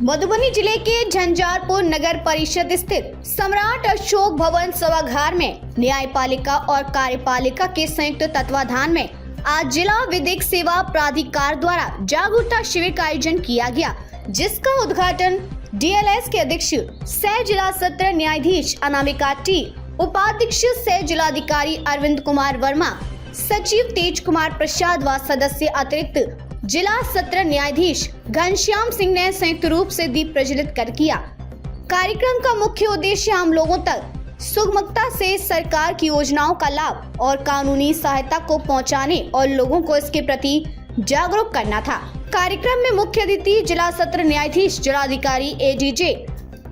मधुबनी जिले के झंझारपुर नगर परिषद स्थित सम्राट अशोक भवन सभागार में न्यायपालिका और कार्यपालिका के संयुक्त तत्वाधान में आज जिला विधिक सेवा प्राधिकार द्वारा जागरूकता शिविर का आयोजन किया गया, जिसका उद्घाटन डीएलएस के अध्यक्ष सह जिला सत्र न्यायाधीश अनामिका टी, उपाध्यक्ष सह जिलाधिकारी अरविंद कुमार वर्मा, सचिव तेज कुमार प्रसाद व सदस्य अतिरिक्त जिला सत्र न्यायाधीश घनश्याम सिंह ने संयुक्त रूप से दीप प्रज्वलित कर किया। कार्यक्रम का मुख्य उद्देश्य आम लोगों तक सुगमता से सरकार की योजनाओं का लाभ और कानूनी सहायता को पहुंचाने और लोगों को इसके प्रति जागरूक करना था। कार्यक्रम में मुख्य अतिथि जिला सत्र न्यायाधीश, जिलाधिकारी एडीजे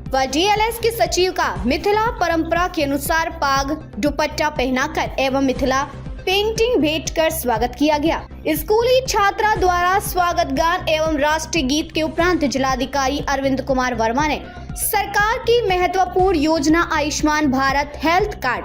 व डीएलएस के सचिव का मिथिला परंपरा के अनुसार पाग दुपट्टा पहनाकर एवं मिथिला पेंटिंग भेंट कर स्वागत किया गया। स्कूली छात्रा द्वारा स्वागत गान एवं राष्ट्रीय गीत के उपरांत जिलाधिकारी अरविंद कुमार वर्मा ने सरकार की महत्वपूर्ण योजना आयुष्मान भारत हेल्थ कार्ड,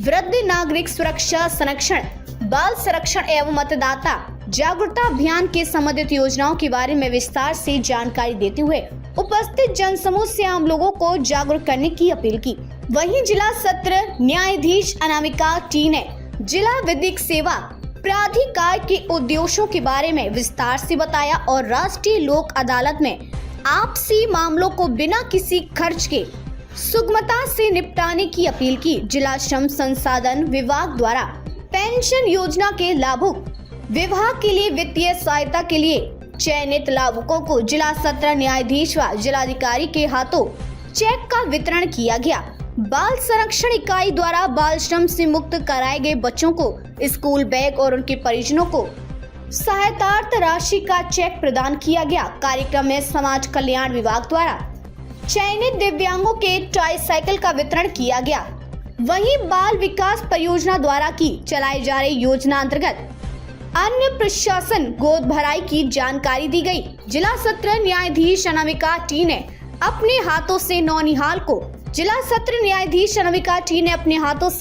वृद्ध नागरिक सुरक्षा संरक्षण, बाल संरक्षण एवं मतदाता जागरूकता अभियान के संबंधित योजनाओं के बारे में विस्तार से जानकारी देते हुए उपस्थित जनसमूह से आम लोगों को जागरूक करने की अपील की। वहीं जिला सत्र न्यायाधीश अनामिका टी ने जिला विधिक सेवा प्राधिकार के उद्देश्यों के बारे में विस्तार से बताया और राष्ट्रीय लोक अदालत में आपसी मामलों को बिना किसी खर्च के सुगमता से निपटाने की अपील की। जिला श्रम संसाधन विभाग द्वारा पेंशन योजना के लाभुक विभाग के लिए वित्तीय सहायता के लिए चयनित लाभुकों को जिला सत्र न्यायाधीश व जिलाधिकारी के हाथों चेक का वितरण किया गया। बाल संरक्षण इकाई द्वारा बाल श्रम से मुक्त कराए गए बच्चों को स्कूल बैग और उनके परिजनों को सहायतार्थ राशि का चेक प्रदान किया गया। कार्यक्रम में समाज कल्याण विभाग द्वारा चयनित दिव्यांगों के ट्राईसाइकिल का वितरण किया गया। वहीं बाल विकास परियोजना द्वारा की चलाई जा रही योजना अंतर्गत अन्य प्रशासन गोद भराई की जानकारी दी गई। जिला सत्र न्यायाधीश अनामिका टी ने अपने हाथों से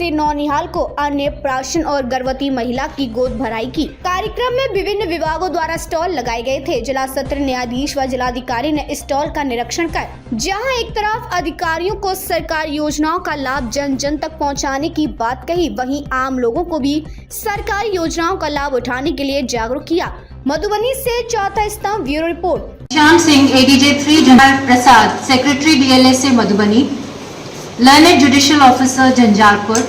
नौनिहाल को अन्य प्राशन और गर्भवती महिला की गोद भराई की। कार्यक्रम में विभिन्न विभागों द्वारा स्टॉल लगाए गए थे। जिला सत्र न्यायाधीश व जिलाधिकारी ने स्टॉल का निरीक्षण कर जहां एक तरफ अधिकारियों को सरकारी योजनाओं का लाभ जन जन तक पहुंचाने की बात कही, वहीं आम लोगों को भी सरकारी योजनाओं का लाभ उठाने के लिए जागरूक किया। मधुबनी से Chautha Stambh bureau report. Shyam Singh ADJ 3 general Prasad secretary DLS से Madhubani, learned judicial officer Jhanjharpur,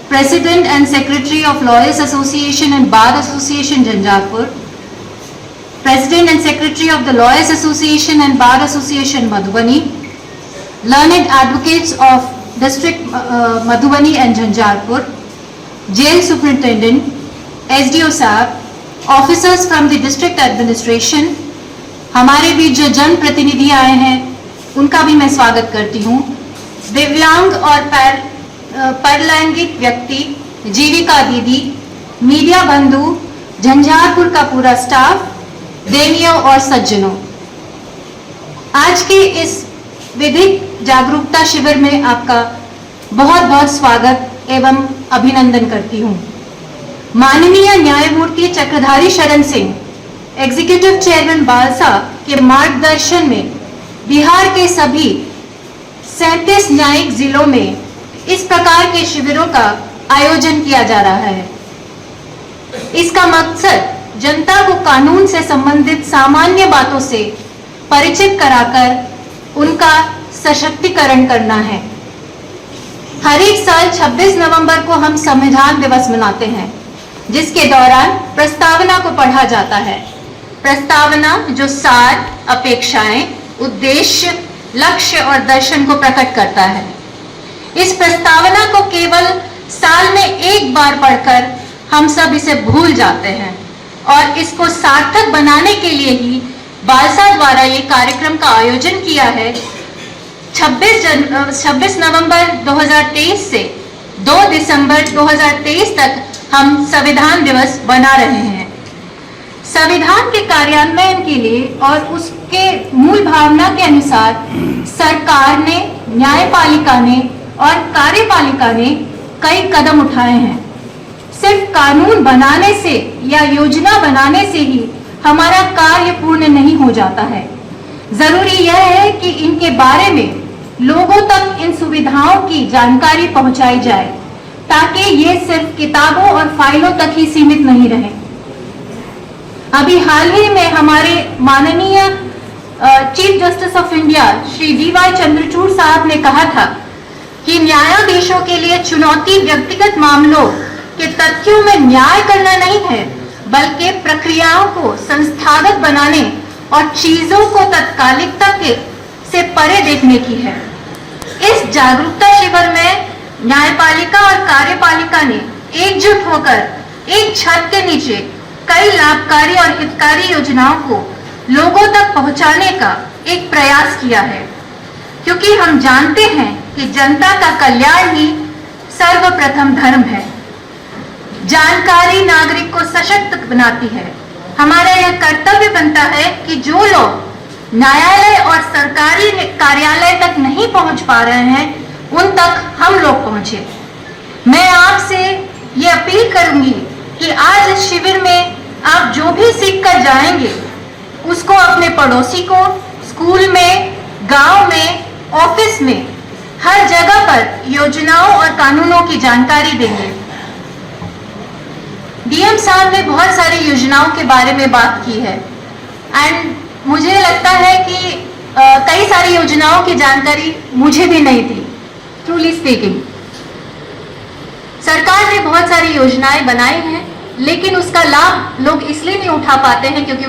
president and secretary of lawyers association and bar association Jhanjharpur, president and secretary of the lawyers association and bar association Madhubani, learned advocates of district Madhubani and Jhanjharpur, jail superintendent, SDO साहब, officers from the district administration, हमारे बीच जो जन प्रतिनिधि आए हैं उनका भी मैं स्वागत करती हूँ। दिव्यांग और परलैंगिक व्यक्ति, जीविका दीदी, मीडिया बंधु, झंझारपुर का पूरा स्टाफ, देवियों और सज्जनों, आज के इस विधिक जागरूकता शिविर में आपका बहुत बहुत स्वागत एवं अभिनंदन करती हूँ। माननीय न्यायमूर्ति Chakradhari Sharan Singh, executive chairman balsa के मार्गदर्शन में बिहार के सभी 37 न्यायिक जिलों में इस प्रकार के शिविरों का आयोजन किया जा रहा है। इसका मकसद जनता को कानून से संबंधित सामान्य बातों से परिचित कराकर उनका सशक्तिकरण करना है। हर एक साल 26 नवंबर को हम संविधान दिवस मनाते हैं, जिसके दौरान प्रस्तावना को पढ़ा जाता है। प्रस्तावना जो सार, अपेक्षाएं, उद्देश्य, लक्ष्य और दर्शन को प्रकट करता है। इस प्रस्तावना को केवल साल में एक बार पढ़कर हम सब इसे भूल जाते हैं और इसको सार्थक बनाने के लिए ही बालसा द्वारा ये कार्यक्रम का आयोजन किया है। 26 नवंबर 2023 से 2 दिसंबर 2023 तक हम संविधान दिवस मना रहे हैं। संविधान के कार्यान्वयन के लिए और उसके मूल भावना के अनुसार सरकार ने, न्यायपालिका ने और कार्यपालिका ने कई कदम उठाए हैं। सिर्फ कानून बनाने से या योजना बनाने से ही हमारा कार्य पूर्ण नहीं हो जाता है। जरूरी यह है कि इनके बारे में लोगों तक इन सुविधाओं की जानकारी पहुंचाई जाए, ताकि ये सिर्फ किताबों और फाइलों तक ही सीमित नहीं रहे। अभी हाल ही में हमारे माननीय chief justice of India Shri DY Chandrachud साहब ने कहा था कि न्यायाधीशों के लिए चुनौती व्यक्तिगत मामलों के तथ्यों में न्याय करना नहीं है, बल्कि प्रक्रियाओं को संस्थागत बनाने और चीजों को तत्कालिकता से परे देखने की है। इस जागरूकता शिविर में न्यायपालिका और कार्यपालिका ने एकजुट होकर एक छत के नीचे कई लाभकारी और हितकारी योजनाओं को लोगों तक पहुंचाने का एक प्रयास किया है, क्योंकि हम जानते हैं कि जनता का कल्याण ही सर्वप्रथम धर्म है। जानकारी नागरिक को सशक्त बनाती है। हमारा यह कर्तव्य बनता है कि जो लोग न्यायालय और सरकारी कार्यालय तक नहीं पहुंच पा रहे हैं, उन तक हम लोग पहुंचे। मैं आपसे ये अपील करूंगी कि आज इस शिविर में आप जो भी सीख कर जाएंगे, उसको अपने पड़ोसी को स्कूल में, गांव में, ऑफिस में, हर जगह पर योजनाओं और कानूनों की जानकारी देंगे। DM साहब ने बहुत सारी योजनाओं के बारे में बात की है एंड मुझे लगता है कि कई सारी योजनाओं की जानकारी मुझे भी नहीं थी। ट्रूली स्पीकिंग, सरकार ने बहुत सारी योजनाएं बनाई हैं, लेकिन उसका लाभ लोग इसलिए नहीं उठा पाते हैं क्योंकि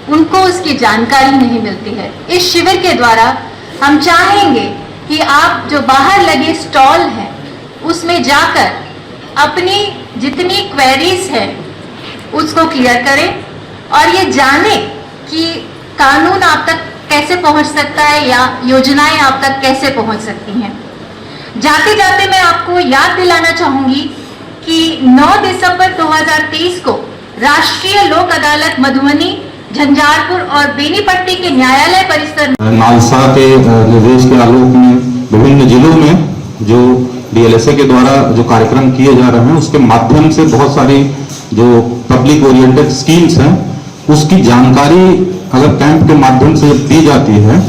उनको उसकी जानकारी नहीं मिलती है। इस शिविर के द्वारा हम चाहेंगे कि आप जो बाहर लगे स्टॉल हैं, उसमें जाकर अपनी जितनी क्वेरीज है उसको क्लियर करें और ये जाने कि कानून आप तक कैसे पहुंच सकता है या योजनाएं आप तक कैसे पहुंच सकती हैं। जाते जाते मैं आपको याद दिलाना चाहूंगी कि 9 दिसंबर 2023 को राष्ट्रीय लोक अदालत मधुबनी, झंझारपुर और बेनीपट्टी के न्यायालय परिसर नालसा के निर्देश के आलोक में विभिन्न जिलों में जो DLSA के द्वारा जो कार्यक्रम किए जा रहे हैं, उसके माध्यम से बहुत सारी जो पब्लिक ओरिएंटेड स्कीम्स हैं, उसकी जानकारी अगर कैंप के माध्यम से दी जाती है,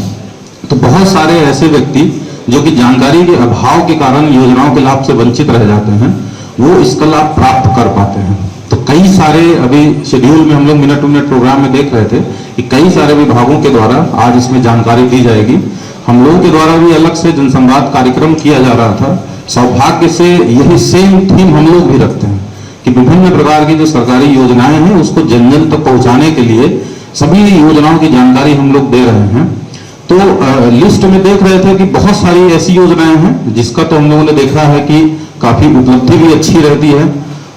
तो बहुत सारे ऐसे व्यक्ति जो कि जानकारी के अभाव के कारण योजनाओं के लाभ से वंचित रह जाते हैं, वो इसका लाभ प्राप्त कर पाते हैं। तो कई सारे अभी शेड्यूल में हम लोग मिनट टू मिनट प्रोग्राम में देख रहे थे कि कई सारे विभागों के द्वारा आज इसमें जानकारी दी जाएगी। हम लोगों के द्वारा भी अलग से जनसंवाद कार्यक्रम किया जा रहा था। सौभाग्य से यही सेम थीम हम लोग भी रखते हैं कि विभिन्न प्रकार की जो सरकारी योजनाएं हैं उसको जन जन तक पहुंचाने के लिए सभी योजनाओं की जानकारी हम लोग दे रहे हैं। तो लिस्ट में देख रहे थे कि बहुत सारी ऐसी योजनाएं हैं जिसका तो हम लोगों ने देखा है कि काफी उपलब्धि भी अच्छी रहती है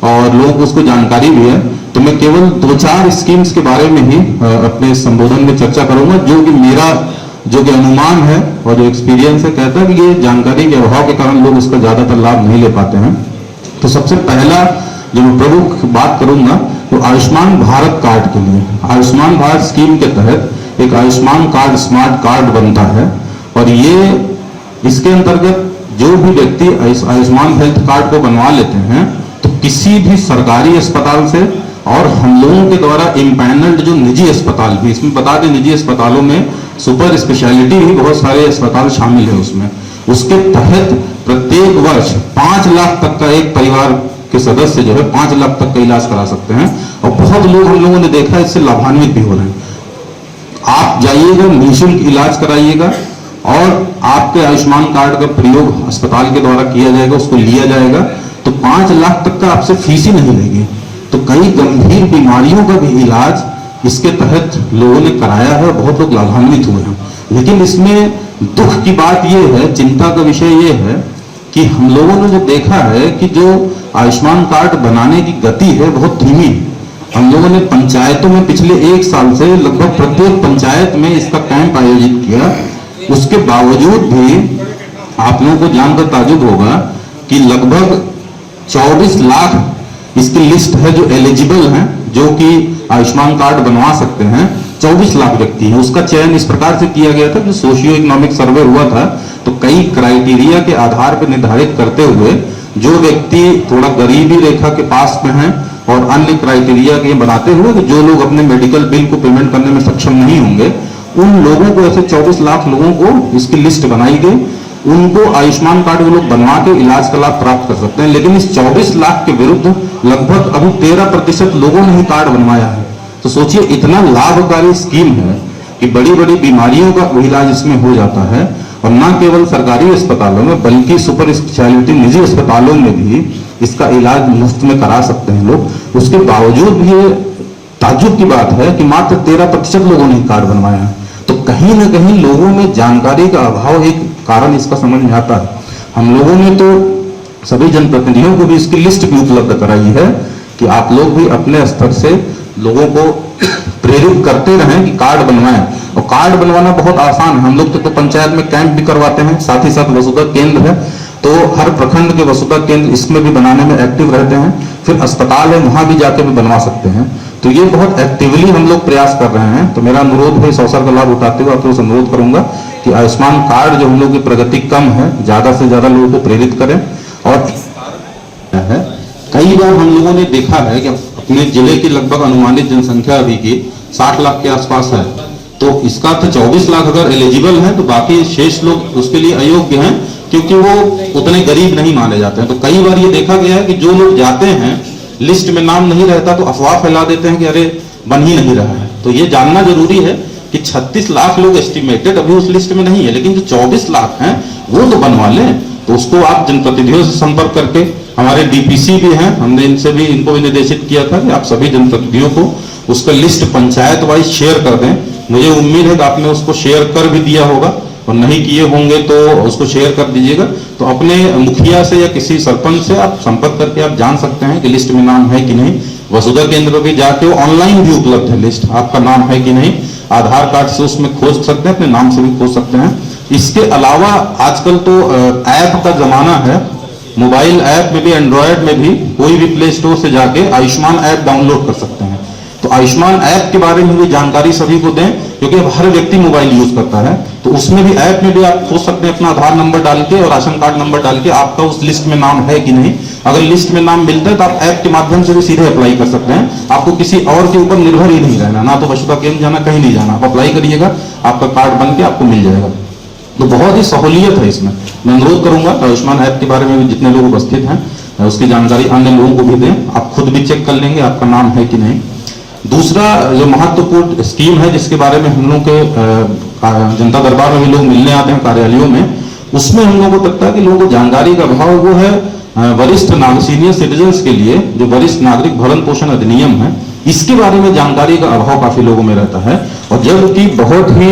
और लोगों को उसको जानकारी भी है। तो मैं केवल 2-4 स्कीम्स के बारे में ही अपने संबोधन में चर्चा करूंगा, जो कि मेरा जो कि अनुमान है और जो एक्सपीरियंस है कहता है कि ये जानकारी के अभाव के कारण लोग उसका ज्यादातर लाभ नहीं ले पाते हैं। तो सबसे पहला जो मैं प्रमुख बात करूंगा वो आयुष्मान भारत कार्ड के लिए। आयुष्मान भारत स्कीम के तहत एक आयुष्मान कार्ड, स्मार्ट कार्ड बनता है और ये इसके अंतर्गत जो भी व्यक्ति आयुष्मान हेल्थ कार्ड को बनवा लेते हैं तो किसी भी सरकारी अस्पताल से और हम लोगों के द्वारा इम्पैनल्ड जो निजी अस्पताल भी, इसमें बता दें निजी अस्पतालों में सुपर स्पेशलिटी भी बहुत सारे अस्पताल शामिल है उसमें, उसके तहत प्रत्येक वर्ष 5 लाख तक का एक परिवार के सदस्य जो है 5 लाख तक का इलाज करा सकते हैं और बहुत लोग हम लोगों ने देखा इससे लाभान्वित भी हो रहे हैं। आप जाइएगा, निःशुल्क इलाज कराइएगा और आपके आयुष्मान कार्ड का प्रयोग अस्पताल के द्वारा किया जाएगा, उसको लिया जाएगा तो 5 लाख तक का आपसे फीस ही नहीं लेगी। तो कई गंभीर बीमारियों का भी इलाज इसके तहत लोगों ने कराया है, बहुत लोग लाभान्वित हुए हैं। लेकिन इसमें दुख की बात यह है, चिंता का विषय यह है कि हम लोगों ने जो देखा है कि जो आयुष्मान कार्ड बनाने की गति है बहुत धीमी है। हम लोगों ने पंचायतों में पिछले 1 साल से लगभग प्रत्येक पंचायत में इसका कैंप आयोजित किया, उसके बावजूद भी आप लोगों को जानकर ताज्जुब होगा कि लगभग 24 लाख इसकी लिस्ट है जो एलिजिबल हैं, जो कि आयुष्मान कार्ड बनवा सकते हैं। 24 लाख व्यक्ति हैं। उसका चयन इस प्रकार से किया गया था कि सोशियो इकोनॉमिक सर्वे हुआ था तो कई क्राइटेरिया के आधार पर निर्धारित करते हुए जो व्यक्ति थोड़ा गरीबी रेखा के पास में हैं और अन्य क्राइटेरिया के बनाते हुए कि जो लोग अपने मेडिकल बिल को पेमेंट करने में सक्षम नहीं होंगे उन लोगों को, ऐसे 24 लाख लोगों को इसकी लिस्ट बनाई गई, उनको आयुष्मान कार्ड वो लोग बनवा के इलाज का लाभ प्राप्त कर सकते हैं। लेकिन इस 24 लाख के विरुद्ध लगभग अभी 13% लोगों ने ही कार्ड बनवाया है। तो सोचिए इतना लाभकारी स्कीम है कि बड़ी बड़ी बीमारियों का इलाज इसमें हो जाता है, और न केवल सरकारी अस्पतालों में बल्कि सुपर स्पेशलिटी निजी अस्पतालों में भी इसका इलाज मुफ्त में करा सकते हैं लोग। उसके बावजूद भी ये ताज्जुब की बात है कि मात्र 13% लोगों ने कार्ड बनवाया। तो कहीं ना कहीं लोगों में जानकारी का अभाव एक कारण इसका समझ में आता है। हम लोगों ने तो सभी जनप्रतिनिधियों को भी इसकी लिस्ट भी उपलब्ध कराई है कि आप लोग भी अपने स्तर से लोगों को प्रेरित करते रहें कि कार्ड बनवाएं। और कार्ड बनवाना बहुत आसान है। हम लोग तो पंचायत में कैंप भी करवाते हैं, साथ ही साथ वसुधा केंद्र है, तो हर प्रखंड के वसुधा केंद्र इसमें भी बनाने में एक्टिव रहते हैं। फिर अस्पताल है, वहां भी जाके भी बनवा सकते हैं। तो ये बहुत एक्टिवली हम लोग प्रयास कर रहे हैं। तो मेरा अनुरोध है, इस अवसर का लाभ उठाते हुए आप लोगों से अनुरोध करूंगा कि आयुष्मान कार्ड जो हम लोग की प्रगति कम है, ज्यादा से ज्यादा लोगों को प्रेरित करें। और कई बार हम लोगों ने देखा है कि अपने जिले की लगभग अनुमानित जनसंख्या अभी की 60 लाख के आसपास है, तो इसका तो 24 लाख अगर एलिजिबल है तो बाकी शेष लोग उसके लिए अयोग्य हैं, क्योंकि वो उतने गरीब नहीं माने जाते हैं। तो कई बार ये देखा गया है कि जो लोग जाते हैं, लिस्ट में नाम नहीं रहता तो अफवाह फैला देते हैं कि अरे बन ही नहीं रहा है। तो ये जानना जरूरी है कि 36 लाख लोग एस्टिमेटेड अभी उस लिस्ट में नहीं है, लेकिन जो 24 लाख हैं वो तो बनवा लें। तो उसको आप जनप्रतिनिधियों से संपर्क करके, हमारे डीपीसी भी हैं, हमने इनको भी निर्देशित किया था कि आप सभी जनप्रतिनिधियों को उसका लिस्ट पंचायत वाइज शेयर कर दें। मुझे उम्मीद है कि आपने उसको शेयर कर भी दिया होगा, और नहीं किए होंगे तो उसको शेयर कर दीजिएगा। तो अपने मुखिया से या किसी सरपंच से आप संपर्क करके आप जान सकते हैं कि लिस्ट में नाम है कि नहीं। वसुधा केंद्र पे जाके वो ऑनलाइन भी उपलब्ध है लिस्ट, आपका नाम है कि नहीं। आधार कार्ड से उसमें खोज सकते हैं, अपने नाम से भी खोज सकते हैं। इसके अलावा आजकल तो ऐप का जमाना है, मोबाइल ऐप में भी, एंड्रॉयड में भी कोई भी प्ले स्टोर से जाके आयुष्मान ऐप डाउनलोड कर सकते हैं। तो आयुष्मान ऐप के बारे में भी जानकारी सभी को दें, क्योंकि अब हर व्यक्ति मोबाइल यूज करता है। तो उसमें भी, ऐप में भी आप खोज सकते हैं अपना आधार नंबर डाल के और राशन कार्ड नंबर डाल के, आपका उस लिस्ट में नाम है कि नहीं। अगर लिस्ट में नाम मिलता है तो आप ऐप के माध्यम से भी सीधे अप्लाई कर सकते हैं। आपको किसी और के ऊपर निर्भर ही नहीं रहना, ना तो वसुधा केंद्र जाना, कहीं नहीं जाना। आप अप्लाई करिएगा, आपका कार्ड बन के आपको मिल जाएगा। तो बहुत ही सहूलियत है इसमें। मैं अनुरोध करूंगा आयुष्मान ऐप के बारे में भी जितने लोग उपस्थित हैं उसकी जानकारी अन्य लोगों को भी दें। आप खुद भी चेक कर लेंगे आपका नाम है कि नहीं। दूसरा जो महत्वपूर्ण स्कीम है जिसके बारे में हम लोग के जनता दरबार में भी लोग मिलने आते हैं कार्यालयों में, उसमें हम लोगों को लगता है कि लोगों को जानकारी का अभाव, वो है वरिष्ठ नागरिक, सीनियर सिटीजन्स के लिए जो वरिष्ठ नागरिक भरण पोषण अधिनियम है, इसके बारे में जानकारी का अभाव काफी लोगों में रहता है। और जबकि बहुत ही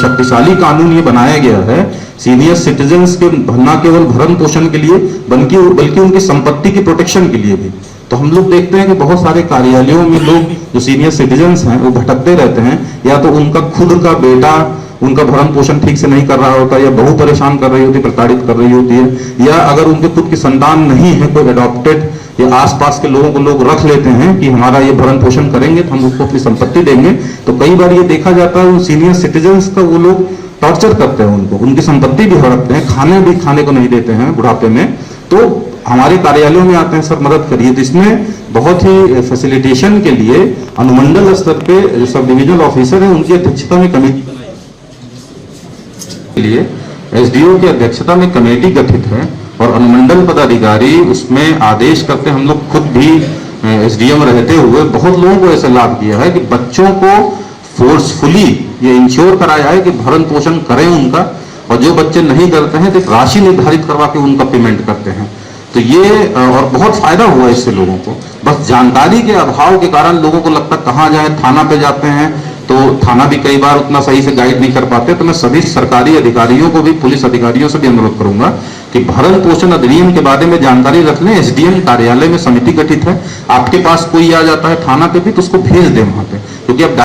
शक्तिशाली कानून ये बनाया गया है सीनियर सिटीजन्स के न केवल भरण पोषण के लिए बल्कि उनकी संपत्ति की प्रोटेक्शन के लिए भी। तो हम लोग देखते हैं कि बहुत सारे कार्यालयों में लोग जो सीनियर सिटीजन्स हैं वो भटकते रहते हैं, या तो उनका खुद का बेटा उनका भरण पोषण ठीक से नहीं कर रहा होता, या बहू परेशान कर रही होती है, प्रताड़ित कर रही होती है, या अगर उनके खुद की संतान नहीं है कोई अडॉप्टेड, या आसपास के लोगों को लोग रख लेते हैं कि हमारा ये भरण पोषण करेंगे तो हम उसको अपनी संपत्ति देंगे। तो कई बार ये देखा जाता है उन सीनियर सिटीजन्स का वो लोग टॉर्चर करते हैं, उनको उनकी संपत्ति भी हड़पते हैं, खाने को नहीं देते हैं बुढ़ापे में। तो हमारे कार्यालयों में आते हैं, सर मदद करिए। तो इसमें बहुत ही फैसिलिटेशन के लिए अनुमंडल स्तर पे जो सब डिविजनल ऑफिसर है उनकी अध्यक्षता में कमेटी के लिए एसडीओ की अध्यक्षता में कमेटी गठित है, और अनुमंडल पदाधिकारी उसमें आदेश करते हैं। हम लोग खुद भी एसडीएम रहते हुए बहुत लोगों को ऐसा लाभ किया है कि बच्चों को फोर्सफुली ये इंश्योर कराया है कि भरण पोषण करें उनका, और जो बच्चे नहीं करते हैं तो राशि निर्धारित करवा के उनका पेमेंट करते हैं। तो ये और बहुत फायदा हुआ इससे लोगों को। बस जानकारी के अभाव के कारण लोगों को लगता कहाँ जाए, थाना पे जाते हैं तो थाना भी कई बार उतना सही से गाइड नहीं कर पाते। तो मैं सभी सरकारी अधिकारियों को भी, पुलिस अधिकारियों से भी अनुरोध करूंगा कि भरण पोषण अधिनियम के बारे में जानकारी रख लें। एसडीएम कार्यालय में समिति गठित है, आपके पास कोई आ जाता है थाना पे भी तो उसको भेज दें वहां पे, क्योंकि अब